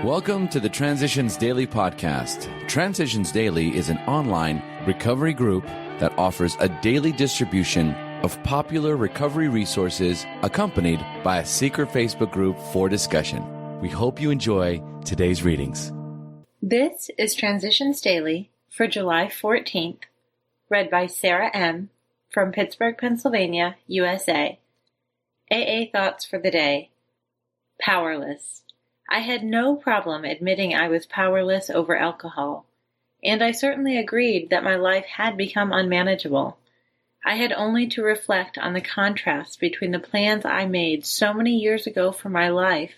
Welcome to the Transitions Daily podcast. Transitions Daily is an online recovery group that offers a daily distribution of popular recovery resources accompanied by a secret Facebook group for discussion. We hope you enjoy today's readings. This is Transitions Daily for July 14th, read by Sarah M. from Pittsburgh, Pennsylvania, USA. AA Thoughts for the Day. Powerless. I had no problem admitting I was powerless over alcohol, and I certainly agreed that my life had become unmanageable. I had only to reflect on the contrast between the plans I made so many years ago for my life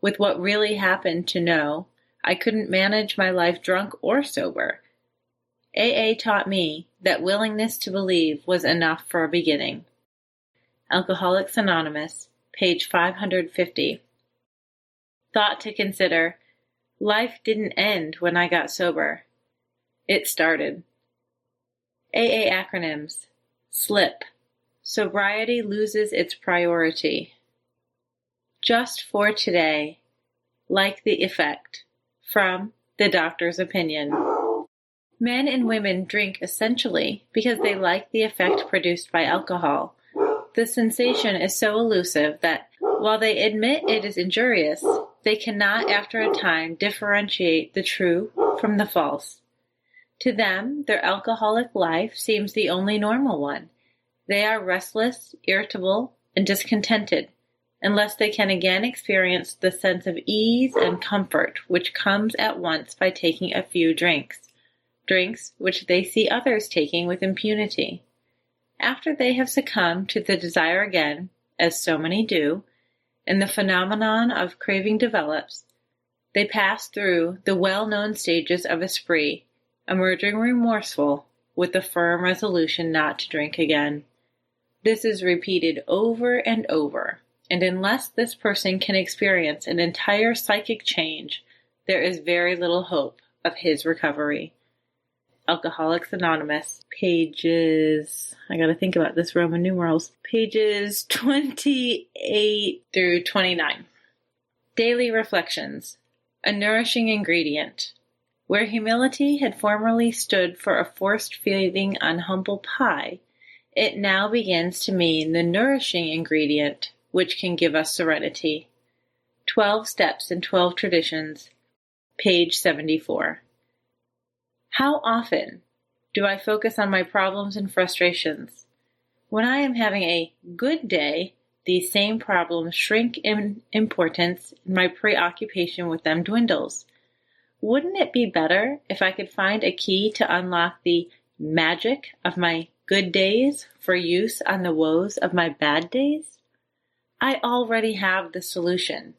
with what really happened to know I couldn't manage my life drunk or sober. AA taught me that willingness to believe was enough for a beginning. Alcoholics Anonymous, page 550. Thought to consider: life didn't end when I got sober. It started. AA acronyms: SLIP. Sobriety loses its priority. Just for today. Like the effect. From The Doctor's Opinion. Men and women drink essentially because they like the effect produced by alcohol. The sensation is so elusive that, while they admit it is injurious, they cannot after a time differentiate the true from the false. To them, their alcoholic life seems the only normal one. They are restless, irritable, and discontented, unless they can again experience the sense of ease and comfort which comes at once by taking a few drinks which they see others taking with impunity. After they have succumbed to the desire again, as so many do, and the phenomenon of craving develops, they pass through the well-known stages of a spree, emerging remorseful with the firm resolution not to drink again. This is repeated over and over, and unless this person can experience an entire psychic change, there is very little hope of his recovery. Alcoholics Anonymous, pages, I gotta think about this Roman numerals, pages 28 through 29. Daily Reflections. A nourishing ingredient. Where humility had formerly stood for a forced feeding on humble pie, it now begins to mean the nourishing ingredient which can give us serenity. 12 Steps and 12 Traditions, page 74. How often do I focus on my problems and frustrations? When I am having a good day, these same problems shrink in importance and my preoccupation with them dwindles. Wouldn't it be better if I could find a key to unlock the magic of my good days for use on the woes of my bad days? I already have the solution.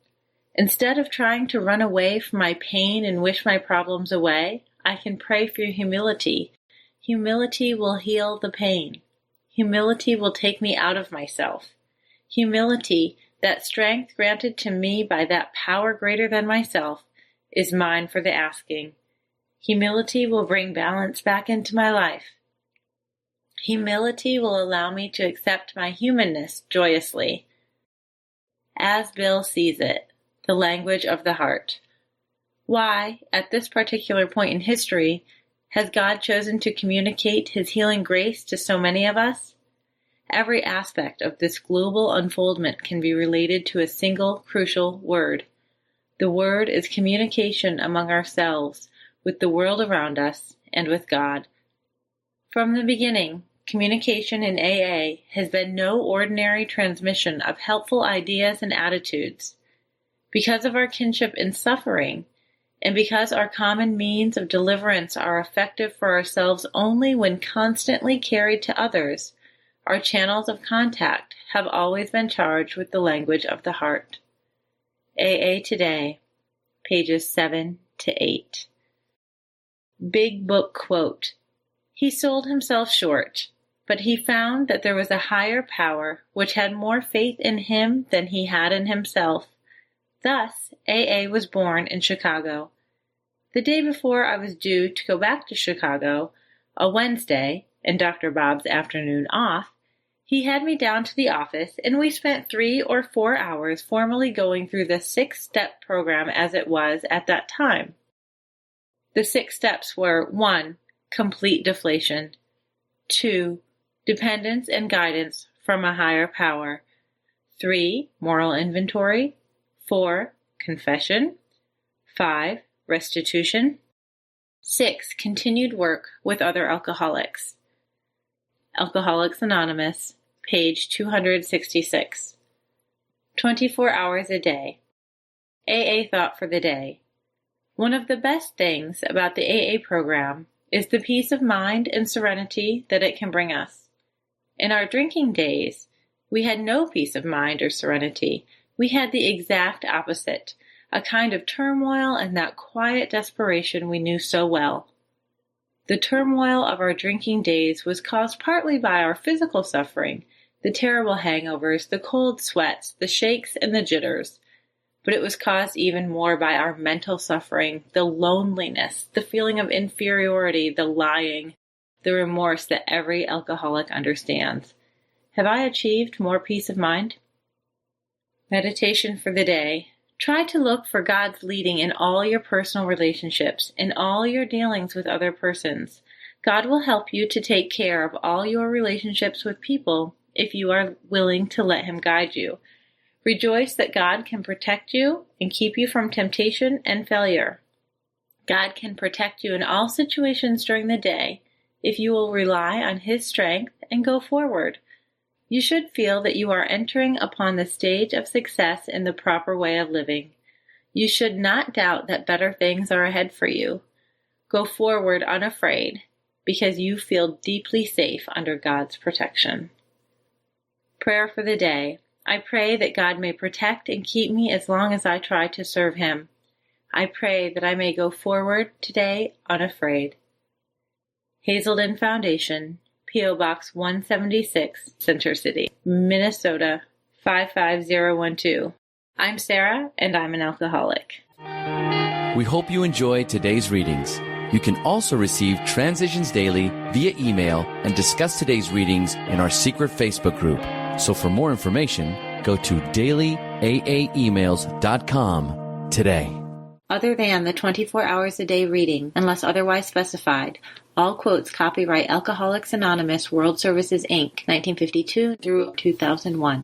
Instead of trying to run away from my pain and wish my problems away, I can pray for humility. Humility will heal the pain. Humility will take me out of myself. Humility, that strength granted to me by that power greater than myself, is mine for the asking. Humility will bring balance back into my life. Humility will allow me to accept my humanness joyously. As Bill sees it, the language of the heart. Why, at this particular point in history, has God chosen to communicate His healing grace to so many of us? Every aspect of this global unfoldment can be related to a single crucial word. The word is communication among ourselves, with the world around us, and with God. From the beginning, communication in AA has been no ordinary transmission of helpful ideas and attitudes. Because of our kinship in suffering, and because our common means of deliverance are effective for ourselves only when constantly carried to others, our channels of contact have always been charged with the language of the heart. AA Today, pages 7 to 8. Big Book Quote. He sold himself short, but he found that there was a higher power which had more faith in him than he had in himself. Thus, AA was born in Chicago. The day before I was due to go back to Chicago, a Wednesday, and Dr. Bob's afternoon off, He had me down to the office, and we spent 3 or 4 hours formally going through the 6-step program as it was at that time. The 6 steps were 1. Complete deflation. 2. Dependence and guidance from a higher power. 3. Moral inventory. 4. Confession. 5. Restitution. 6. Continued work with other alcoholics. Alcoholics Anonymous, page 266. 24 hours a day. AA thought for the day. One of the best things about the AA program is the peace of mind and serenity that it can bring us. In our drinking days, we had no peace of mind or serenity. We had the exact opposite, a kind of turmoil and that quiet desperation we knew so well. The turmoil of our drinking days was caused partly by our physical suffering, the terrible hangovers, the cold sweats, the shakes, and the jitters. But it was caused even more by our mental suffering, the loneliness, the feeling of inferiority, the lying, the remorse that every alcoholic understands. Have I achieved more peace of mind? Meditation for the day. Try to look for God's leading in all your personal relationships, in all your dealings with other persons. God will help you to take care of all your relationships with people if you are willing to let Him guide you. Rejoice that God can protect you and keep you from temptation and failure. God can protect you in all situations during the day if you will rely on His strength and go forward. You should feel that you are entering upon the stage of success in the proper way of living. You should not doubt that better things are ahead for you. Go forward unafraid because you feel deeply safe under God's protection. Prayer for the day. I pray that God may protect and keep me as long as I try to serve Him. I pray that I may go forward today unafraid. Hazelden Foundation, P.O. Box 176, Center City, Minnesota 55012. I'm Sarah, and I'm an alcoholic. We hope you enjoyed today's readings. You can also receive Transitions Daily via email and discuss today's readings in our secret Facebook group. So for more information, go to dailyaaemails.com today. Other than the 24 hours a day reading, unless otherwise specified, all quotes copyright Alcoholics Anonymous World Services, Inc., 1952 through 2001.